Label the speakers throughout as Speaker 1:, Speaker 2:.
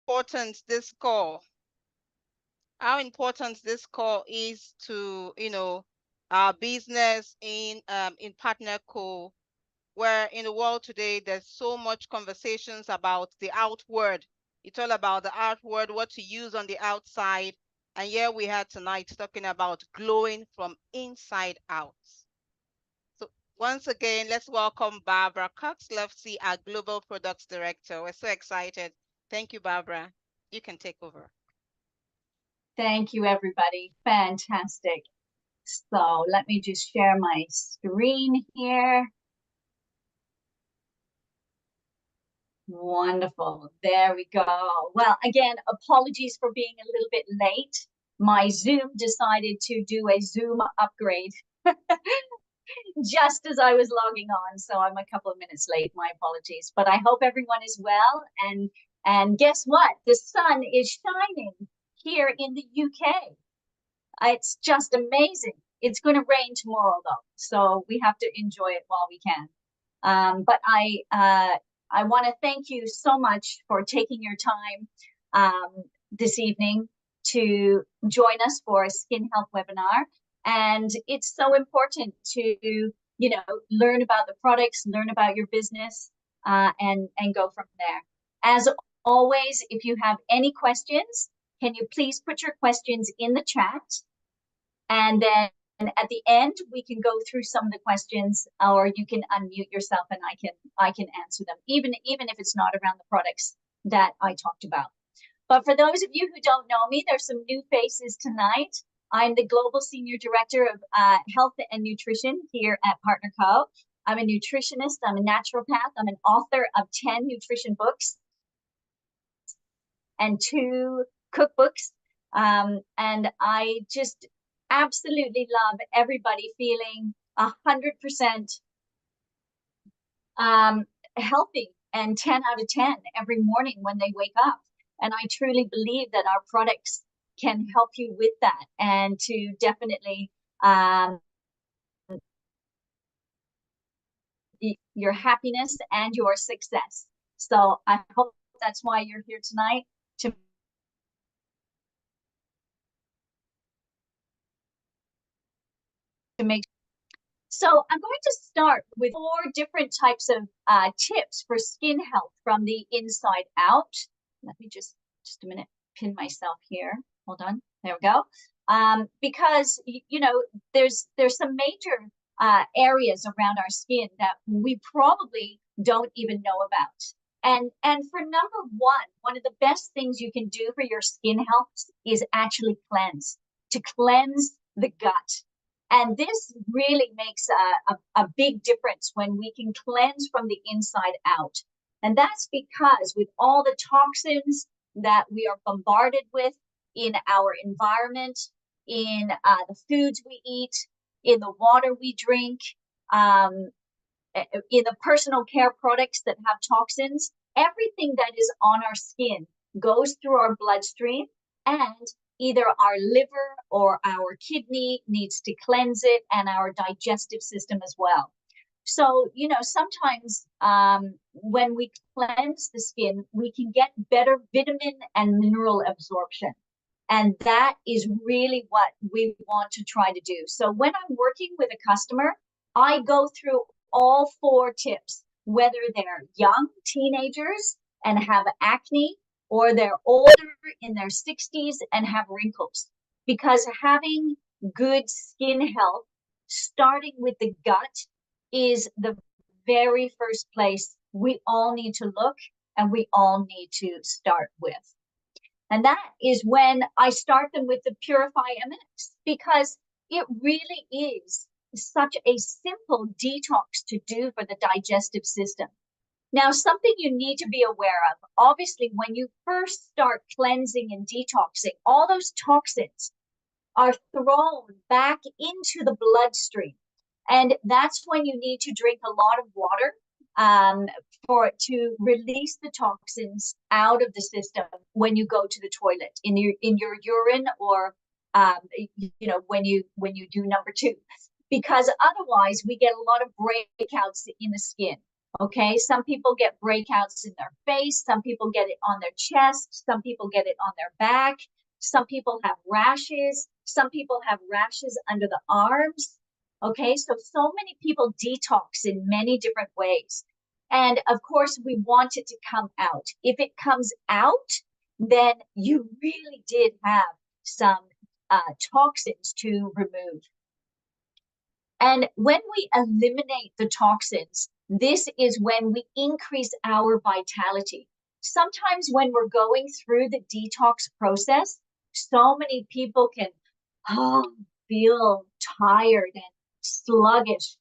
Speaker 1: important this call, how important this call is to, our business in PartnerCo, where in the world today, there's so much conversations about the outward. It's all about the outward, what to use on the outside. And here we had tonight talking about glowing from inside out. So once again, let's welcome Barbara Cox-Lovesy, our Global Products Director. We're so excited. Thank you, Barbara. You can take over.
Speaker 2: Thank you, everybody. Fantastic. So let me just share my screen here. Wonderful. There we go. Well, again, apologies for being a little bit late. My Zoom decided to do a Zoom upgrade just as I was logging on. So I'm a couple of minutes late. My apologies. But I hope everyone is well. And guess what? The sun is shining here in the UK. It's just amazing. It's going to rain tomorrow, though. So we have to enjoy it while we can. But I want to thank you so much for taking your time this evening to join us for a skin health webinar. And it's so important to, learn about the products, learn about your business, and go from there. As always, if you have any questions, can you please put your questions in the chat? And then at the end, we can go through some of the questions, or you can unmute yourself and I can answer them, even if it's not around the products that I talked about. But for those of you who don't know me, there's some new faces tonight. I'm the Global Senior Director of Health and Nutrition here at PartnerCo. I'm a nutritionist, I'm a naturopath, I'm an author of 10 nutrition books and 2 cookbooks. And I just absolutely love everybody feeling 100% healthy and 10 out of 10 every morning when they wake up. And I truly believe that our products can help you with that and to definitely your happiness and your success. So I hope that's why you're here tonight, to make. So I'm going to start with 4 different types of tips for skin health from the inside out. Let me just a minute, pin myself here. Hold on, there we go. Because, there's some major areas around our skin that we probably don't even know about. And for number one of the best things you can do for your skin health is actually to cleanse the gut. And this really makes a big difference when we can cleanse from the inside out. And that's because with all the toxins that we are bombarded with in our environment, in the foods we eat, in the water we drink, in the personal care products that have toxins, everything that is on our skin goes through our bloodstream, and either our liver or our kidney needs to cleanse it, and our digestive system as well. So, sometimes when we cleanse the skin, we can get better vitamin and mineral absorption. And that is really what we want to try to do. So when I'm working with a customer, I go through all 4 tips, whether they're young teenagers and have acne, or they're older in their 60s and have wrinkles. Because having good skin health, starting with the gut, is the very first place we all need to look and we all need to start with. And that is when I start them with the Purify MX, because it really is such a simple detox to do for the digestive system. Now, something you need to be aware of, obviously, when you first start cleansing and detoxing, all those toxins are thrown back into the bloodstream. And that's when you need to drink a lot of water to release the toxins out of the system when you go to the toilet, in your urine, or when you do number 2, because otherwise we get a lot of breakouts in the skin. Okay, some people get breakouts in their face, some people get it on their chest, some people get it on their back, some people have rashes, some people have rashes under the arms. Okay, so many people detox in many different ways. And of course, we want it to come out. If it comes out, then you really did have some toxins to remove. And when we eliminate the toxins, this is when we increase our vitality. Sometimes when we're going through the detox process, so many people can feel tired and sluggish.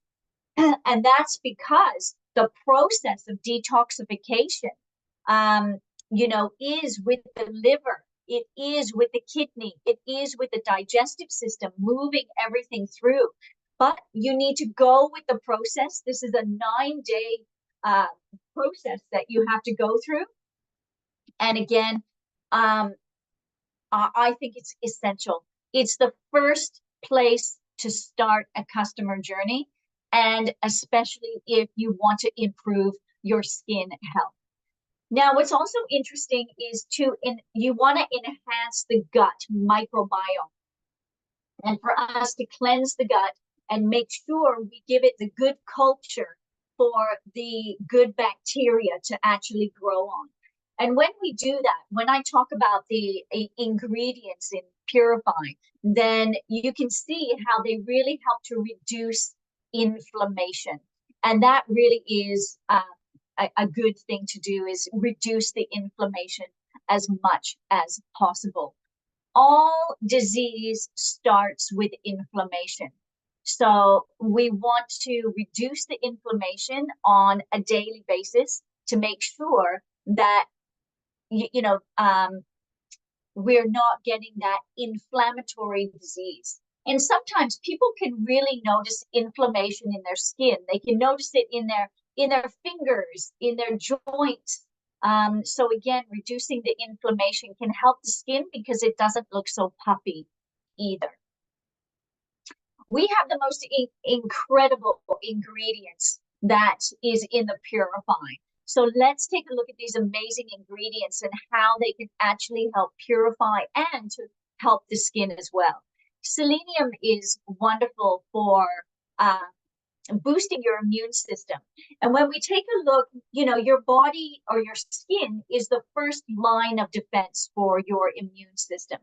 Speaker 2: And that's because the process of detoxification, is with the liver, it is with the kidney, it is with the digestive system, moving everything through. But you need to go with the process. This is a 9-day process that you have to go through. And again, I think it's essential. It's the first place to start a customer journey, and especially if you want to improve your skin health. Now, what's also interesting is you want to enhance the gut microbiome. And for us to cleanse the gut and make sure we give it the good culture for the good bacteria to actually grow on. And when we do that, when I talk about the ingredients in Purify, then you can see how they really help to reduce inflammation. And that really is a good thing to do, is reduce the inflammation as much as possible. All disease starts with inflammation. So we want to reduce the inflammation on a daily basis to make sure that we're not getting that inflammatory disease. And sometimes people can really notice inflammation in their skin. They can notice it in their fingers, in their joints. So again, reducing the inflammation can help the skin because it doesn't look so puffy either. We have the most incredible ingredients that is in the Purify. So let's take a look at these amazing ingredients and how they can actually help purify and to help the skin as well. Selenium is wonderful for boosting your immune system. And when we take a look, your body or your skin is the first line of defense for your immune system.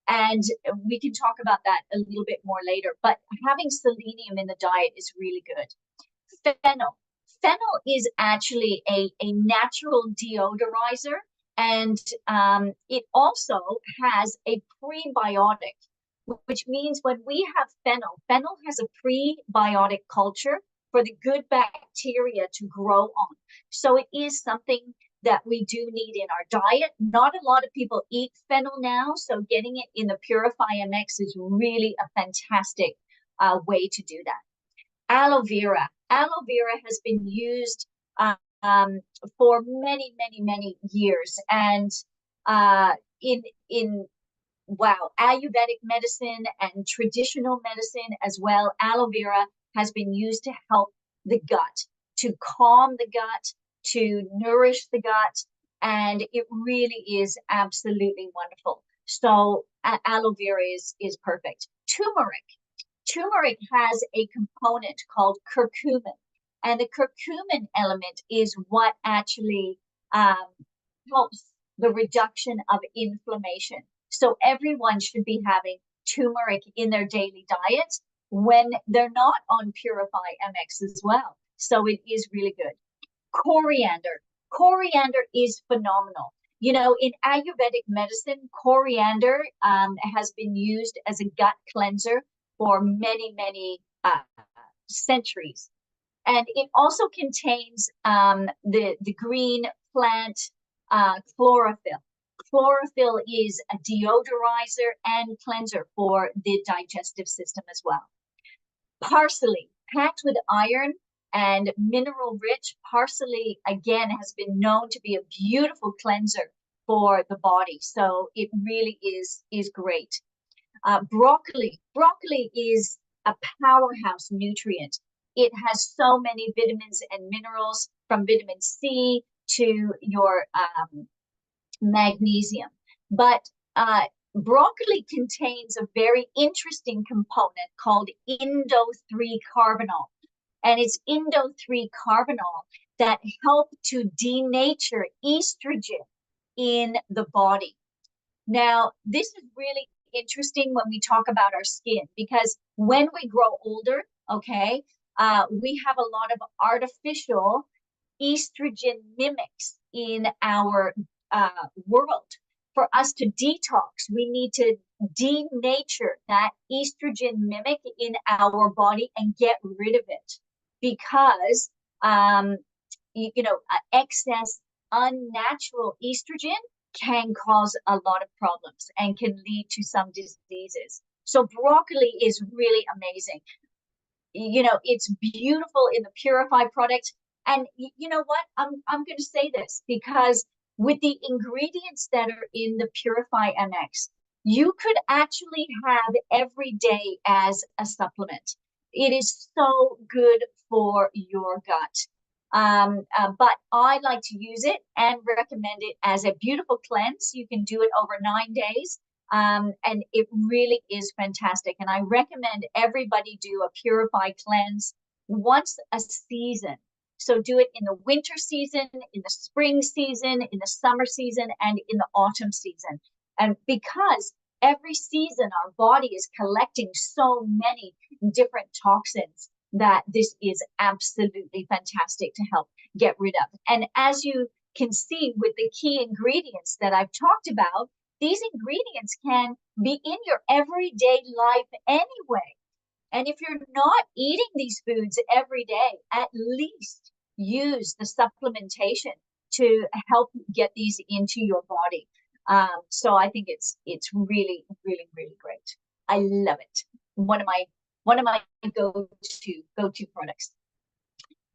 Speaker 2: And we can talk about that a little bit more later. But having selenium in the diet is really good. Fennel. Fennel is actually a natural deodorizer, and it also has a prebiotic, which means when we have fennel has a prebiotic culture for the good bacteria to grow on. So it is something that we do need in our diet. Not a lot of people eat fennel now, so getting it in the Purify MX is really a fantastic way to do that. Aloe vera. Aloe vera has been used for many, many, many years, and in Ayurvedic medicine and traditional medicine as well, aloe vera has been used to help the gut, to calm the gut, to nourish the gut, and it really is absolutely wonderful. So aloe vera is perfect. Turmeric has a component called curcumin, and the curcumin element is what actually helps the reduction of inflammation. So everyone should be having turmeric in their daily diet when they're not on Purify MX as well. So it is really good. Coriander is phenomenal. In Ayurvedic medicine, coriander has been used as a gut cleanser for many, many centuries. And it also contains the green plant chlorophyll. Chlorophyll is a deodorizer and cleanser for the digestive system as well. Parsley, packed with iron and mineral rich, parsley again has been known to be a beautiful cleanser for the body. So it really is great. Broccoli is a powerhouse nutrient. It has so many vitamins and minerals. from vitamin C to your magnesium. But broccoli contains a very interesting component called indo-3-carbinol. And it's indo-3-carbinol that help to denature estrogen in the body. Now, this is really interesting when we talk about our skin, because when we grow older, okay, we have a lot of artificial estrogen mimics in our world. For us to detox, we need to denature that estrogen mimic in our body and get rid of it, because excess unnatural estrogen can cause a lot of problems and can lead to some diseases. So broccoli is really amazing. It's beautiful in the Purify product. And you know what? I'm going to say this because with the ingredients that are in the Purify MX, you could actually have every day as a supplement. It is so good for your gut. But I like to use it and recommend it as a beautiful cleanse. You can do it over 9 days. And it really is fantastic. And I recommend everybody do a Purify cleanse once a season. So do it in the winter season, in the spring season, in the summer season, and in the autumn season. And because every season our body is collecting so many different toxins, that this is absolutely fantastic to help get rid of. And as you can see with the key ingredients that I've talked about, these ingredients can be in your everyday life anyway. And if you're not eating these foods every day, at least use the supplementation to help get these into your body. So I think it's really, really, really great. I love it. One of my go-to products.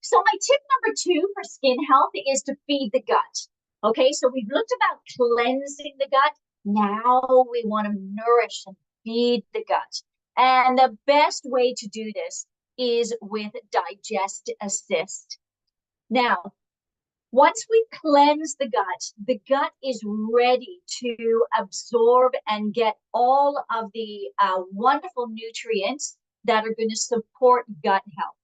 Speaker 2: So my tip number 2 for skin health is to feed the gut. Okay, so we've looked about cleansing the gut. Now we want to nourish and feed the gut. And the best way to do this is with Digest Assist. Now, once we cleanse the gut is ready to absorb and get all of the wonderful nutrients that are going to support gut health.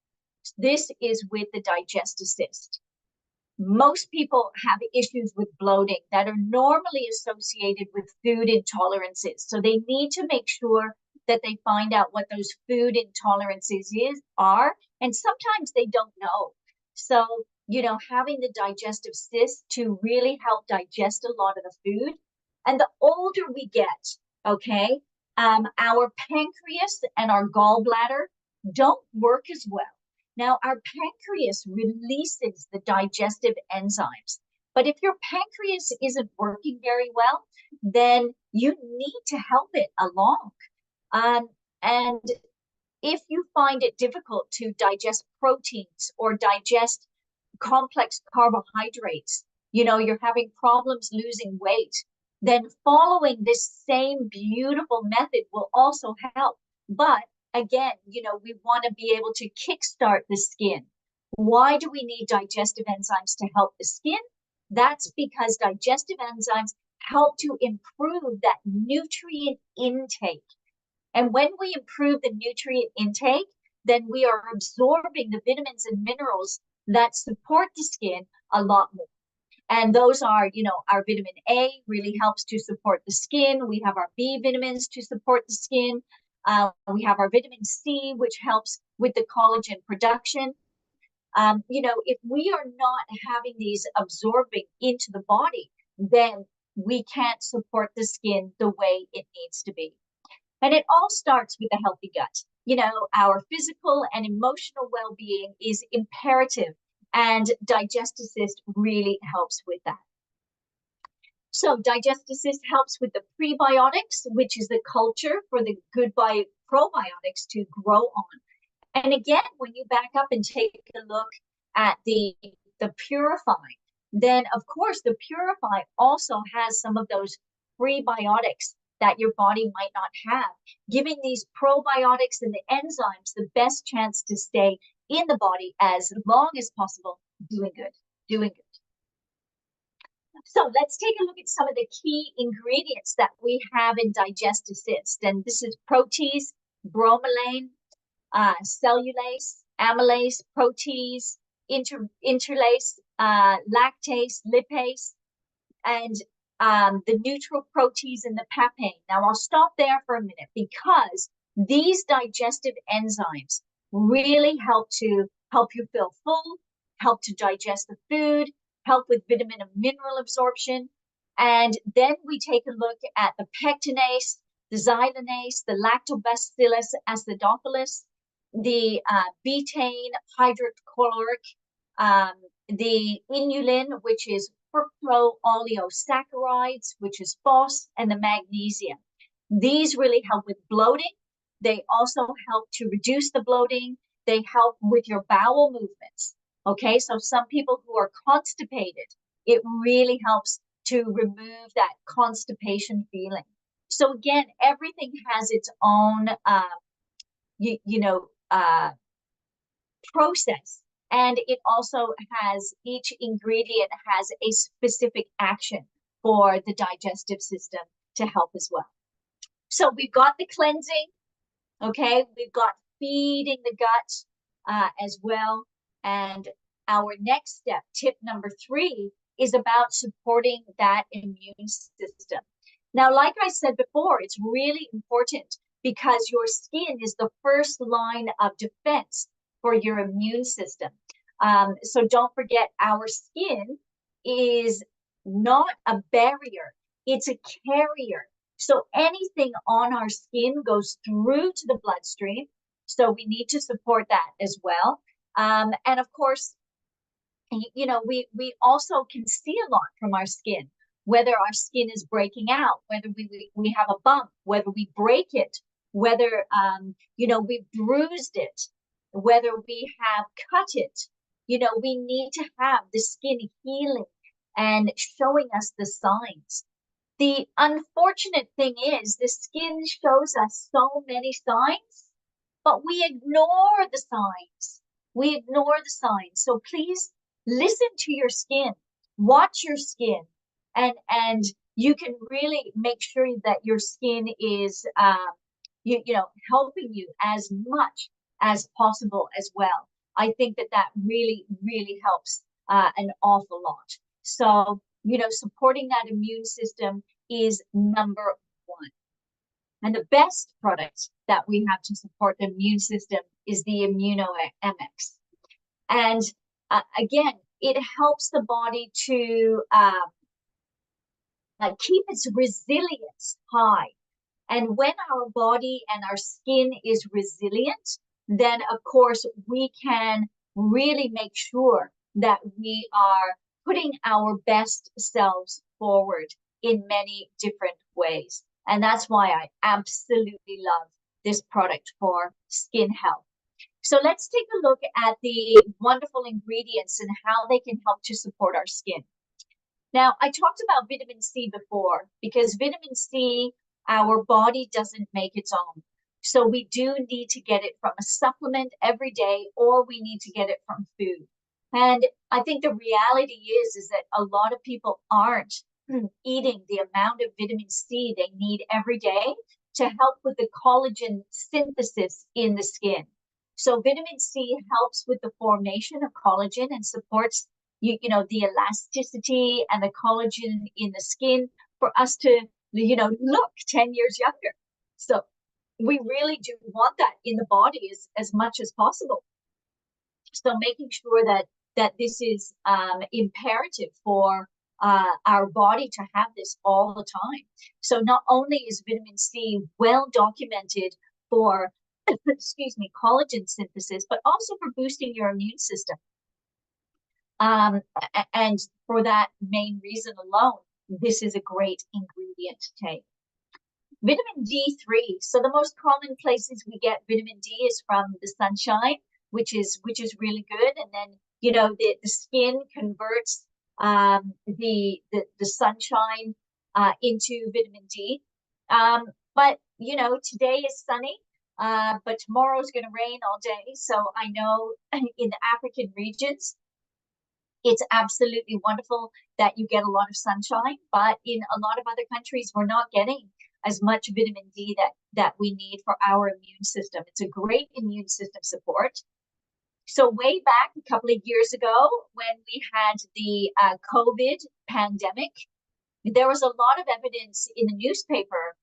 Speaker 2: This is with the Digest Assist. Most people have issues with bloating that are normally associated with food intolerances. So they need to make sure that they find out what those food intolerances are. And sometimes they don't know. So, having the Digestive Assist to really help digest a lot of the food. And the older we get, okay, our pancreas and our gallbladder don't work as well. Now, our pancreas releases the digestive enzymes. But if your pancreas isn't working very well, then you need to help it along. And if you find it difficult to digest proteins or digest complex carbohydrates, you're having problems losing weight, then following this same beautiful method will also help. But again, we want to be able to kickstart the skin. Why do we need digestive enzymes to help the skin? That's because digestive enzymes help to improve that nutrient intake. And when we improve the nutrient intake, then we are absorbing the vitamins and minerals that support the skin a lot more. And those are, our vitamin A really helps to support the skin. We have our B vitamins to support the skin. We have our vitamin C, which helps with the collagen production. If we are not having these absorbing into the body, then we can't support the skin the way it needs to be. And it all starts with a healthy gut. Our physical and emotional well-being is imperative, and Digest Assist really helps with that. So Digest Assist helps with the prebiotics, which is the culture for the good probiotics to grow on. And again, when you back up and take a look at the Purify, then of course the Purify also has some of those prebiotics that your body might not have, giving these probiotics and the enzymes the best chance to stay in the body as long as possible Doing good, doing good. So let's take a look at some of the key ingredients that we have in Digest Assist. And this is protease, bromelain, cellulase, amylase, protease, interlase, lactase, lipase, and the neutral protease and the papain. Now I'll stop there for a minute because these digestive enzymes really help you feel full, help to digest the food, help with vitamin and mineral absorption. And then we take a look at the pectinase, the xylanase, the lactobacillus acidophilus, the betaine hydrochloric, the inulin, which is fructooligosaccharides, which is FOS, and the magnesium. These really help with bloating. They also help to reduce the bloating. They help with your bowel movements. Okay, so some people who are constipated, it really helps to remove that constipation feeling. So again, everything has its own, process, and it also has, each ingredient has a specific action for the digestive system to help as well. So we've got the cleansing, okay, we've got feeding the gut as well. And our next step, tip number 3, is about supporting that immune system. Now, like I said before, it's really important because your skin is the first line of defense for your immune system. So don't forget, our skin is not a barrier, it's a carrier. So anything on our skin goes through to the bloodstream. So we need to support that as well. And of course, you know, we also can see a lot from our skin, whether our skin is breaking out, whether we have a bump, whether we break it, whether, you know, we bruised it, whether we have cut it. You know, we need to have the skin healing and showing us the signs. The unfortunate thing is the skin shows us so many signs, but we ignore the signs. We ignore the signs. So please listen to your skin, watch your skin, and you can really make sure that your skin is, you know, helping you as much as possible as well. I think that really, really helps an awful lot. So, you know, supporting that immune system is number 1. And the best product that we have to support the immune system is the Immuno-MX. And again, it helps the body to keep its resilience high. And when our body and our skin is resilient, then of course we can really make sure that we are putting our best selves forward in many different ways. And that's why I absolutely love this product for skin health. So let's take a look at the wonderful ingredients and how they can help to support our skin. Now, I talked about vitamin C before, because vitamin C, our body doesn't make its own. So we do need to get it from a supplement every day, or we need to get it from food. And I think the reality is that a lot of people aren't eating the amount of vitamin C they need every day to help with the collagen synthesis in the skin. So vitamin C helps with the formation of collagen and supports you know, the elasticity and the collagen in the skin for us to, you know, look 10 years younger. So we really do want that in the body as much as possible. So making sure that this is imperative for our body to have this all the time. So not only is vitamin C well documented for, excuse me, collagen synthesis, but also for boosting your immune system. And for that main reason alone, this is a great ingredient to take. Vitamin D3. So the most common places we get vitamin D is from the sunshine, which is really good. And then, you know, the skin converts the sunshine into vitamin D. But, you know, today is sunny, but tomorrow is going to rain all day. So I know in the African regions, It's absolutely wonderful that you get a lot of sunshine, but in a lot of other countries, we're not getting as much vitamin D that we need for our immune system. It's a great immune system support. So way back a couple of years ago, when we had the COVID pandemic, there was a lot of evidence in the newspaper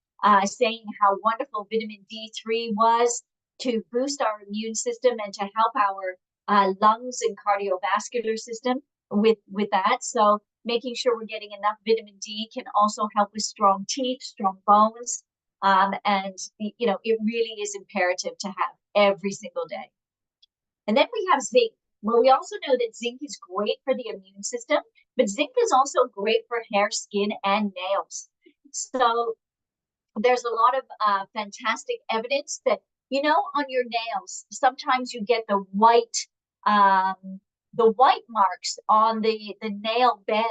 Speaker 2: saying how wonderful vitamin D3 was to boost our immune system and to help our lungs and cardiovascular system with that. So making sure we're getting enough vitamin D can also help with strong teeth, strong bones. And, you know, it really is imperative to have every single day. And then we have zinc. Well, we also know that zinc is great for the immune system, but zinc is also great for hair, skin, and nails. So there's a lot of fantastic evidence that, you know, on your nails, sometimes you get the white marks on the nail bed.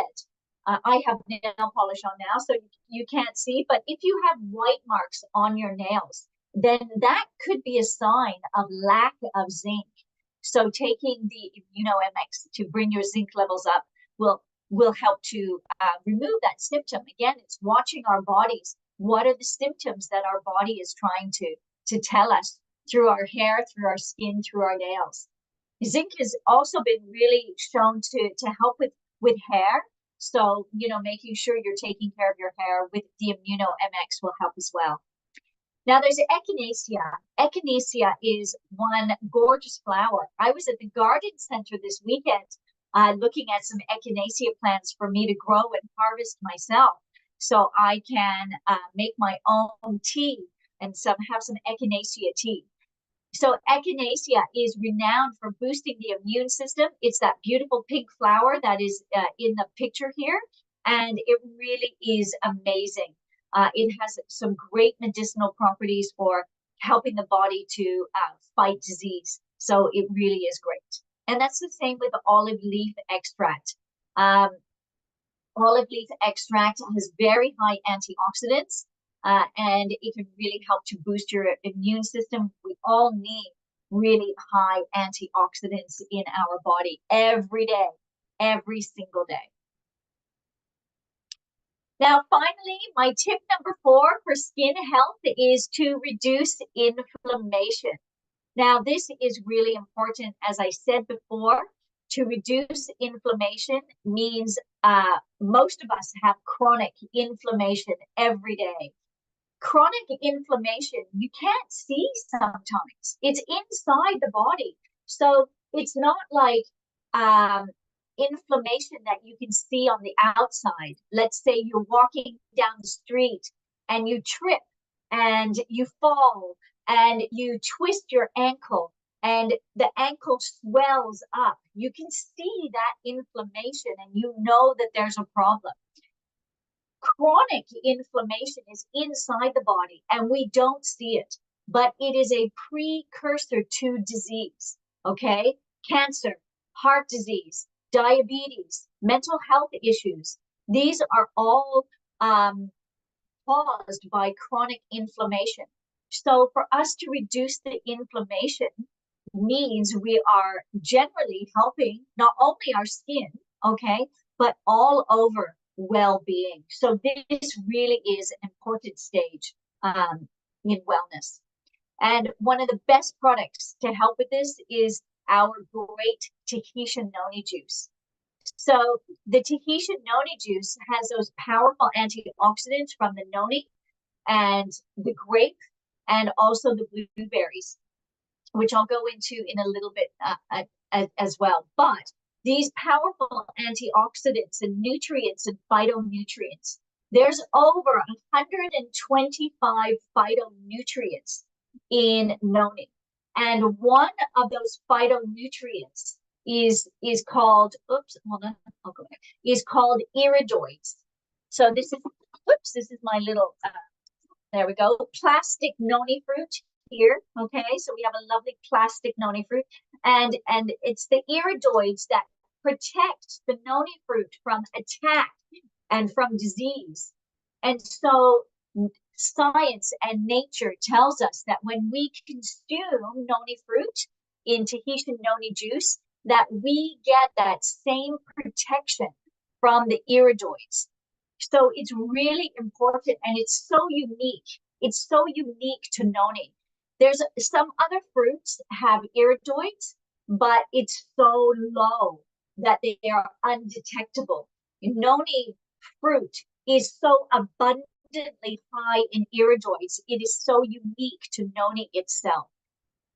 Speaker 2: I have nail polish on now, so you can't see, but if you have white marks on your nails, then that could be a sign of lack of zinc. So taking the ImmunoMX to bring your zinc levels up will help to remove that symptom. Again, it's watching our bodies. What are the symptoms that our body is trying to tell us through our hair, through our skin, through our nails? Zinc has also been really shown to help with hair. So, you know, making sure you're taking care of your hair with the ImmunoMX will help as well. Now there's echinacea. Echinacea is one gorgeous flower. I was at the garden center this weekend looking at some echinacea plants for me to grow and harvest myself, so I can make my own tea and have some echinacea tea. So echinacea is renowned for boosting the immune system. It's that beautiful pink flower that is in the picture here, and it really is amazing. It has some great medicinal properties for helping the body to fight disease. So it really is great. And that's the same with olive leaf extract. Olive leaf extract has very high antioxidants, and it can really help to boost your immune system. We all need really high antioxidants in our body every day, every single day. Now, finally, my tip number 4 for skin health is to reduce inflammation. Now, this is really important. As I said before, to reduce inflammation means most of us have chronic inflammation every day. Chronic inflammation, you can't see sometimes. It's inside the body. So it's not like inflammation that you can see on the outside. Let's say you're walking down the street and you trip and you fall and you twist your ankle and the ankle swells up. You can see that inflammation and you know that there's a problem. Chronic inflammation is inside the body and we don't see it, but it is a precursor to disease, okay? Cancer, heart disease, diabetes, mental health issues. These are all caused by chronic inflammation. So for us to reduce the inflammation means we are generally helping not only our skin, okay, but all over well-being. So this really is an important stage in wellness. And one of the best products to help with this is our great Tahitian noni juice. So the Tahitian noni juice has those powerful antioxidants from the noni and the grape and also the blueberries, which I'll go into in a little bit as well. But these powerful antioxidants and nutrients and phytonutrients, there's over 125 phytonutrients in noni. And one of those phytonutrients is called, oops, hold on, I'll go back, is called iridoids. So this is my little, there we go, plastic noni fruit here, okay? So we have a lovely plastic noni fruit, and it's the iridoids that protect the noni fruit from attack and from disease. And so science and nature tells us that when we consume noni fruit in Tahitian noni juice, that we get that same protection from the iridoids. So it's really important, and it's so unique. It's so unique to noni. There's some other fruits have iridoids, but it's so low that they are undetectable. Noni fruit is so abundantly high in iridoids. It is so unique to noni itself.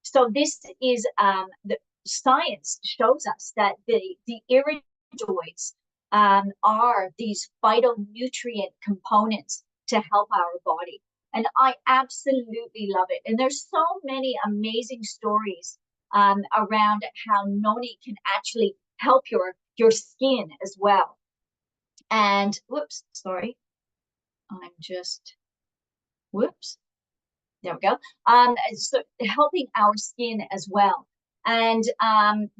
Speaker 2: So this is the science shows us that the iridoids are these phytonutrient components to help our body. And I absolutely love it. And there's so many amazing stories around how noni can actually help your skin as well. And whoops, sorry. I'm just, whoops. There we go. So helping our skin as well. And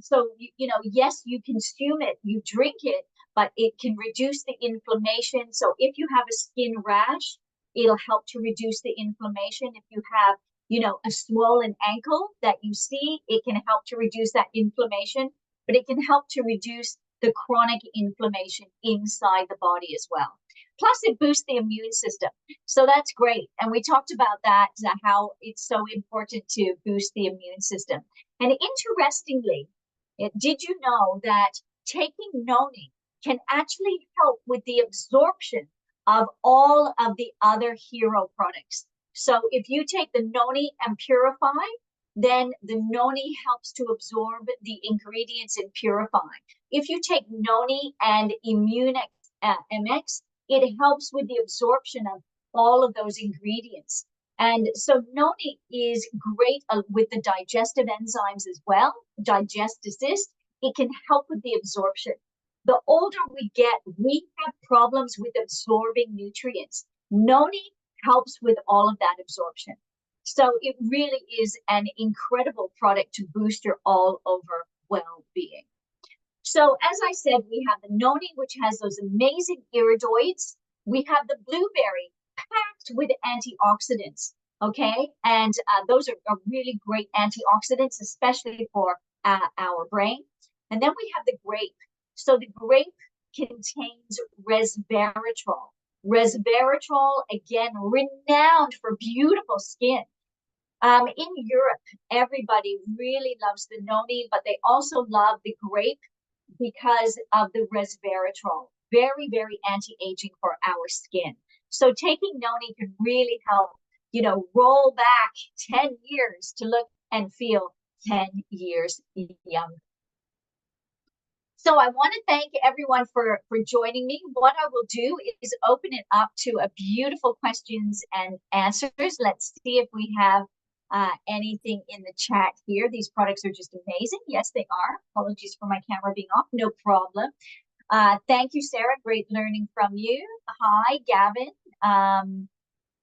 Speaker 2: so, you know, yes, you consume it, you drink it, but it can reduce the inflammation. So if you have a skin rash, it'll help to reduce the inflammation. If you have, you know, a swollen ankle that you see, it can help to reduce that inflammation, but it can help to reduce the chronic inflammation inside the body as well. Plus, it boosts the immune system. So that's great. And we talked about that, how it's so important to boost the immune system. And interestingly, did you know that taking noni can actually help with the absorption of all of the other hero products? So if you take the noni and purify, then the noni helps to absorb the ingredients in purifying. If you take noni and immune MX, it helps with the absorption of all of those ingredients. And so noni is great with the digestive enzymes as well, digest assist. It can help with the absorption. The older we get, we have problems with absorbing nutrients. Noni helps with all of that absorption. So it really is an incredible product to boost your all-over well-being. So as I said, we have the noni, which has those amazing iridoids. We have the blueberry packed with antioxidants, okay? And those are really great antioxidants, especially for our brain. And then we have the grape. So the grape contains resveratrol. Resveratrol, again, renowned for beautiful skin. In Europe, everybody really loves the noni, but they also love the grape because of the resveratrol. Very, very anti-aging for our skin. So taking noni can really help, you know, roll back 10 years to look and feel 10 years younger. So I want to thank everyone for joining me. What I will do is open it up to a beautiful questions and answers. Let's see if we have anything in the chat here. These products are just amazing. Yes, they are. Apologies for my camera being off. No problem. Thank you, Sarah. Great learning from you. Hi, Gavin.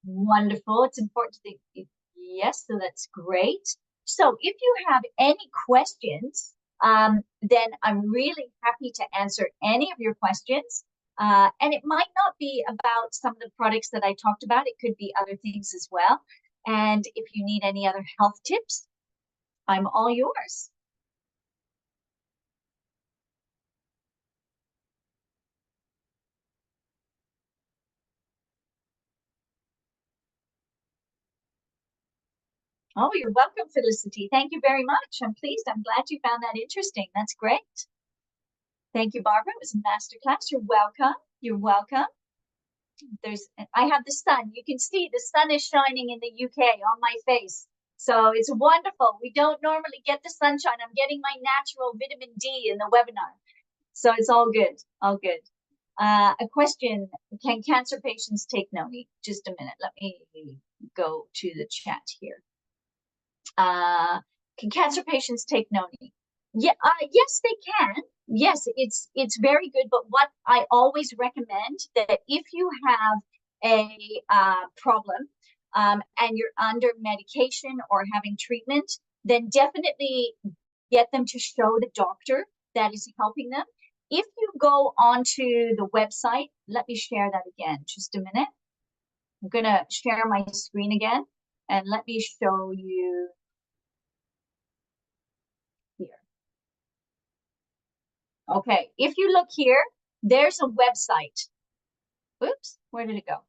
Speaker 2: Wonderful. It's important to think. Yes, so that's great. So if you have any questions, then I'm really happy to answer any of your questions. And it might not be about some of the products that I talked about. It could be other things as well. And if you need any other health tips, I'm all yours. Oh, you're welcome, Felicity. Thank you very much. I'm pleased. I'm glad you found that interesting. That's great. Thank you, Barbara. It was a masterclass. You're welcome. You're welcome. I have the sun. You can see the sun is shining in the UK on my face. So it's wonderful. We don't normally get the sunshine. I'm getting my natural vitamin D in the webinar. So it's all good. All good. A question, can cancer patients take noni? Just a minute. Let me go to the chat here. Can cancer patients take noni? Yeah, yes, they can. Yes, it's very good. But what I always recommend that if you have a problem and you're under medication or having treatment, then definitely get them to show the doctor that is helping them. If you go onto the website, let me share that again, just a minute. I'm gonna share my screen again and let me show you here. Okay, if you look here, there's a website. Oops, where did it go?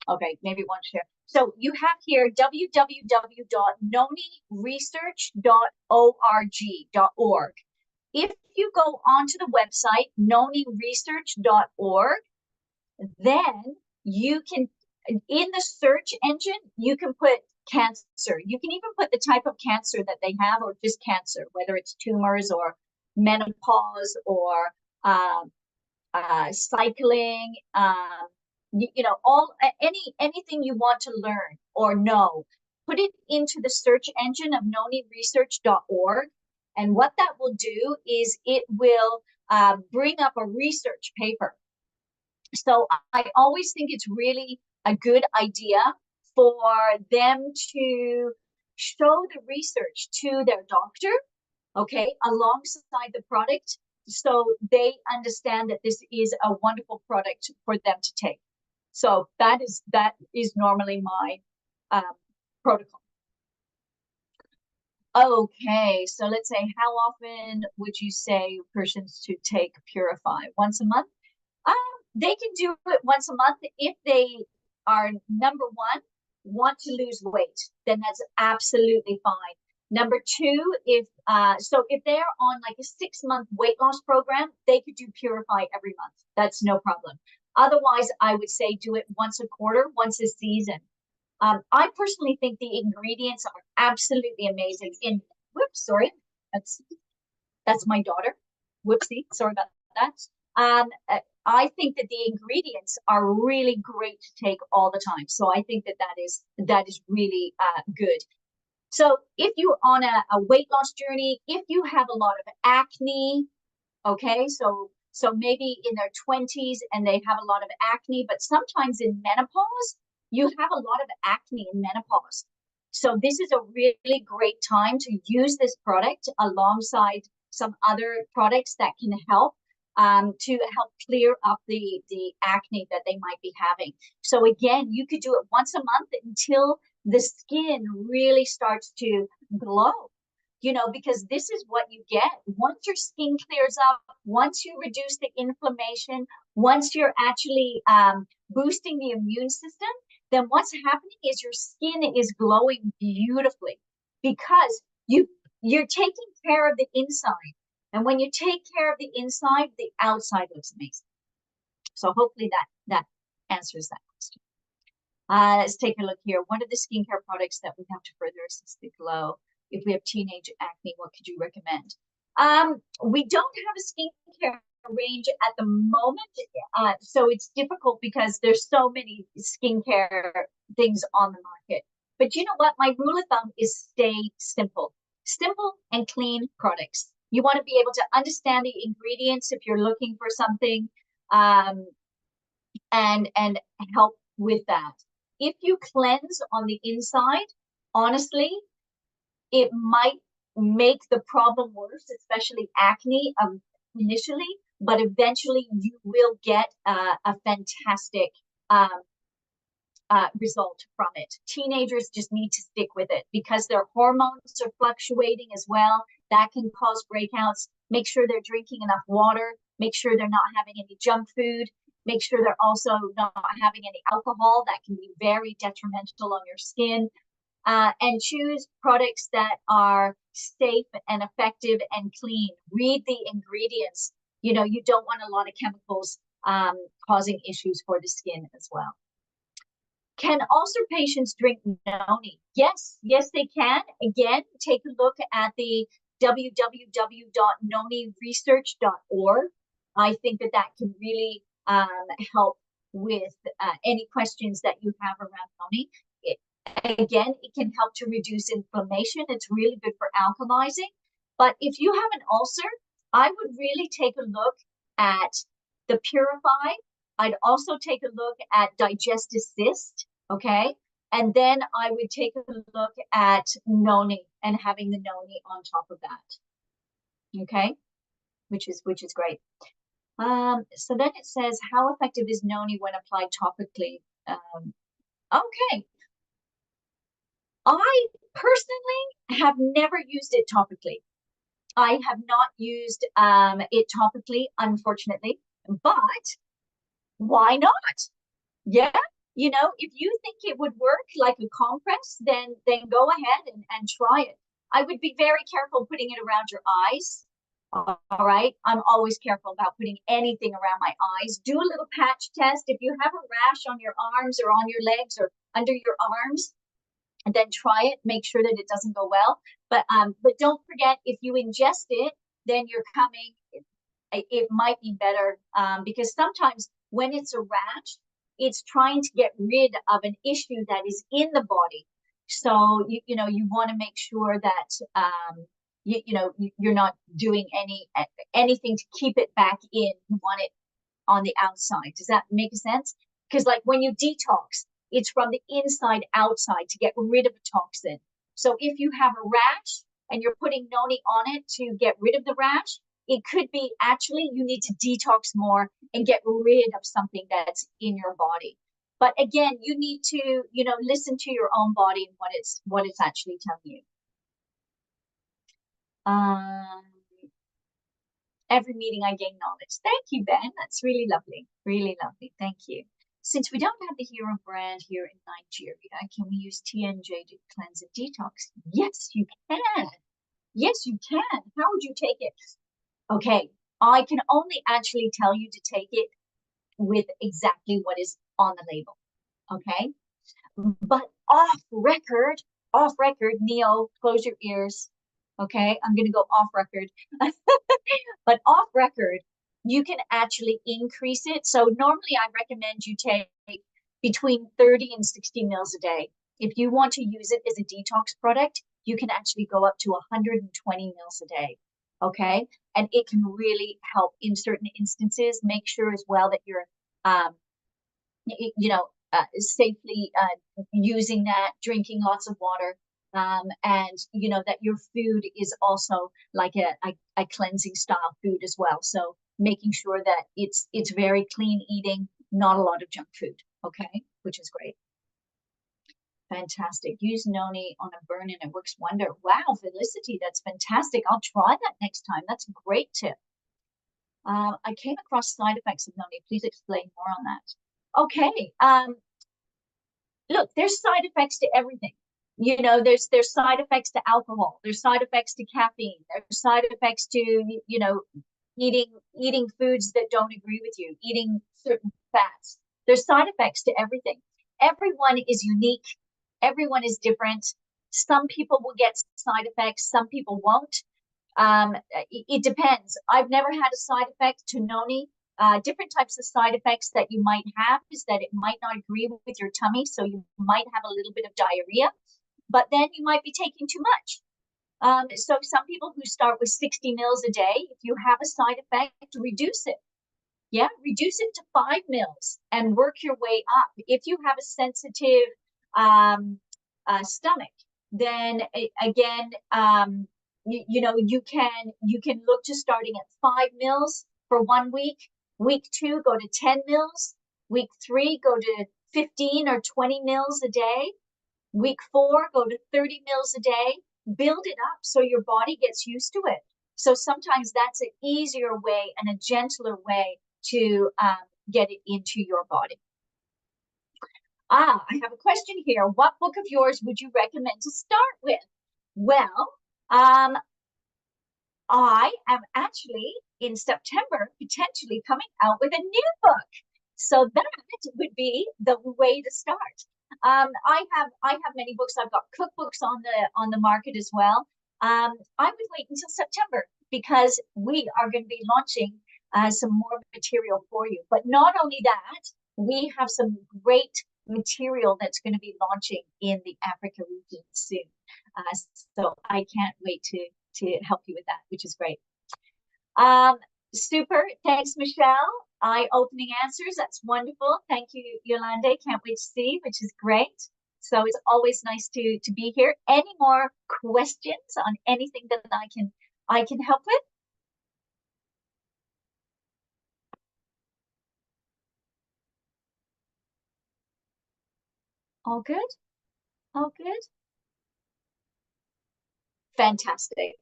Speaker 2: Okay, maybe it won't share. So you have here www.noniresearch.org. If you go onto the website, noniresearch.org, then you can, in the search engine, you can put cancer. You can even put the type of cancer that they have, or just cancer, whether it's tumors or menopause or cycling, anything you want to learn or know. Put it into the search engine of noniresearch.org. And what that will do is it will bring up a research paper. So I always think it's really a good idea for them to show the research to their doctor, okay, alongside the product, so they understand that this is a wonderful product for them to take. So that is normally my protocol. Okay, so let's say, how often would you say persons to take Purify? Once a month? They can do it once a month if they are, number one, want to lose weight, then that's absolutely fine. Number two, if they're on like a 6-month weight loss program, they could do Purify every month. That's no problem. Otherwise, I would say do it once a quarter, once a season. I personally think the ingredients are absolutely amazing. Whoops, sorry, that's my daughter. Whoopsie, sorry about that. I think that the ingredients are really great to take all the time. So I think that is really good. So if you're on a weight loss journey, if you have a lot of acne, okay, so maybe in their 20s and they have a lot of acne, but sometimes in menopause, you have a lot of acne in menopause. So this is a really great time to use this product alongside some other products that can help to help clear up the acne that they might be having. So again, you could do it once a month until the skin really starts to glow, because this is what you get. Once your skin clears up, once you reduce the inflammation, once you're actually boosting the immune system, then what's happening is your skin is glowing beautifully because you're taking care of the inside. And when you take care of the inside, the outside looks amazing. So hopefully that answers that question. Let's take a look here. What are the skincare products that we have to further assist the glow? If we have teenage acne, what could you recommend? We don't have a skincare range at the moment, so it's difficult because there's so many skincare things on the market. But you know what? My rule of thumb is stay simple and clean products. You want to be able to understand the ingredients if you're looking for something, and help with that. If you cleanse on the inside, honestly, it might make the problem worse, especially acne initially, but eventually you will get a fantastic result from it. Teenagers just need to stick with it because their hormones are fluctuating as well. That can cause breakouts. Make sure they're drinking enough water. Make sure they're not having any junk food. Make sure they're also not having any alcohol. That can be very detrimental on your skin. And choose products that are safe and effective and clean. Read the ingredients. You don't want a lot of chemicals causing issues for the skin as well. Can ulcer patients drink noni? Yes, they can. Again, take a look at the www.noniresearch.org. I think that can really help with any questions that you have around noni. Again, it can help to reduce inflammation. It's really good for alkalizing. But if you have an ulcer, I would really take a look at the Purify. I'd also take a look at digestive cyst, okay? And then I would take a look at noni and having the noni on top of that, okay? Which is great. So then it says, how effective is noni when applied topically? Okay. I personally have never used it topically. I have not used it topically, unfortunately, but why not? Yeah, you know, if you think it would work like a compress, then go ahead and try it. I would be very careful putting it around your eyes. All right. I'm always careful about putting anything around my eyes. Do a little patch test. If you have a rash on your arms or on your legs or under your arms, and then try it. Make sure that it doesn't go well. But don't forget, if you ingest it, then you're coming. It might be better because sometimes when it's a rash, it's trying to get rid of an issue that is in the body. So you know you want to make sure that you're not doing anything to keep it back in. You want it on the outside. Does that make sense? Because like when you detox, it's from the inside outside to get rid of a toxin. So if you have a rash and you're putting noni on it to get rid of the rash, it could be actually you need to detox more and get rid of something that's in your body. But again, you need to, you know, listen to your own body and what it's actually telling you. Um, every meeting I gain knowledge. Thank you, Ben. That's really lovely. Really lovely. Thank you. Since we don't have the Hero brand here in Nigeria, can we use TNJ to cleanse and detox? Yes, you can. Yes, you can. How would you take it? Okay, I can only actually tell you to take it with exactly what is on the label. Okay, but off record, Neo, close your ears. Okay, I'm gonna go off record. But off record, you can actually increase it. So normally I recommend you take between 30 and 60 mils a day. If you want to use it as a detox product, you can actually go up to 120 mils a day. Okay. And it can really help in certain instances. Make sure as well that you're, safely using that, drinking lots of water, and you know that your food is also like a cleansing style food as well. So making sure that it's very clean eating, not a lot of junk food. Okay, which is great. Fantastic. Use noni on a burn and it works wonder. Wow, Felicity, that's fantastic. I'll try that next time. That's a great tip. I came across side effects of noni. Please explain more on that. Okay. Look, there's side effects to everything. You know, there's side effects to alcohol. There's side effects to caffeine. There's side effects to, you know, eating foods that don't agree with you, eating certain fats. There's side effects to everything. Everyone is unique. Everyone is different. Some people will get side effects. Some people won't. It depends. I've never had a side effect to noni. Different types of side effects that you might have is that it might not agree with your tummy, so you might have a little bit of diarrhea, but then you might be taking too much. So some people who start with 60 mils a day, if you have a side effect, reduce it. Yeah, reduce it to 5 mils and work your way up. If you have a sensitive stomach, then again, you know, you can look to starting at 5 mils for 1 week. Week 2, go to 10 mils. Week 3, go to 15 or 20 mils a day. Week 4, go to 30 mils a day. Build it up so your body gets used to it. So sometimes that's an easier way and a gentler way to get it into your body. I have a question here. What book of yours would you recommend to start with? Well, I am actually in September potentially coming out with a new book. So that would be the way to start. I have many books. I've got cookbooks on the market as well. I would wait until September because we are going to be launching some more material for you. But not only that, we have some great material that's going to be launching in the Africa region soon. So I can't wait to help you with that, which is great. Super. Thanks, Michelle. Eye-opening answers. That's wonderful. Thank you, Yolande. Can't wait to see, which is great. So it's always nice to be here. Any more questions on anything that I can help with? All good? All good? Fantastic.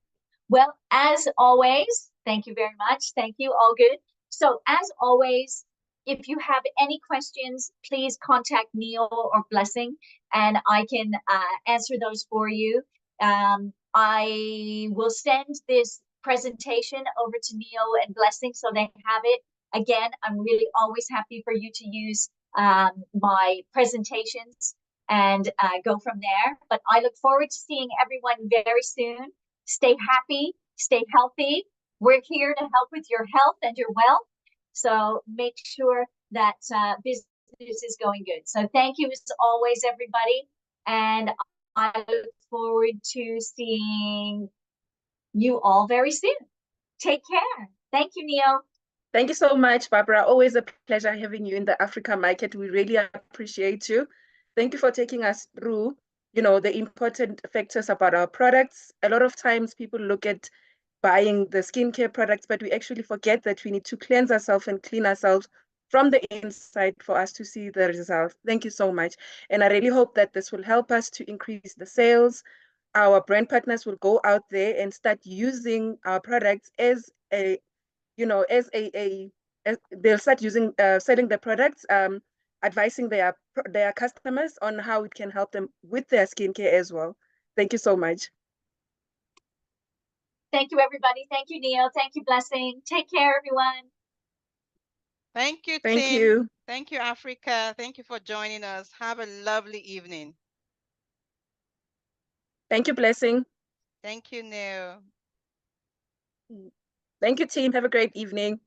Speaker 2: Well, as always, thank you very much. Thank you. All good. So as always, if you have any questions, please contact Neil or Blessing, and I can answer those for you. I will send this presentation over to Neil and Blessing so they have it. Again, I'm really always happy for you to use my presentations and go from there. But I look forward to seeing everyone very soon. Stay happy, stay healthy. We're here to help with your health and your wealth. So make sure that business is going good. So thank you as always, everybody. And I look forward to seeing you all very soon. Take care. Thank you, Neil.
Speaker 3: Thank you so much, Barbara. Always a pleasure having you in the Africa market. We really appreciate you. Thank you for taking us through, the important factors about our products. A lot of times people look at buying the skincare products, but we actually forget that we need to cleanse ourselves and clean ourselves from the inside for us to see the results. Thank you so much. And I really hope that this will help us to increase the sales. Our brand partners will go out there and start using our products as a as they'll start using selling the products, advising their customers on how it can help them with their skincare as well. Thank you so much.
Speaker 2: Thank you, everybody. Thank you, Neil. Thank you, Blessing. Take care, everyone.
Speaker 1: Thank you,
Speaker 3: Thank
Speaker 1: Tim.
Speaker 3: you.
Speaker 1: Thank you, Africa. Thank you for joining us. Have a lovely evening.
Speaker 3: Thank you, Blessing.
Speaker 1: Thank you, Neil.
Speaker 3: Thank you, team. Have a great evening.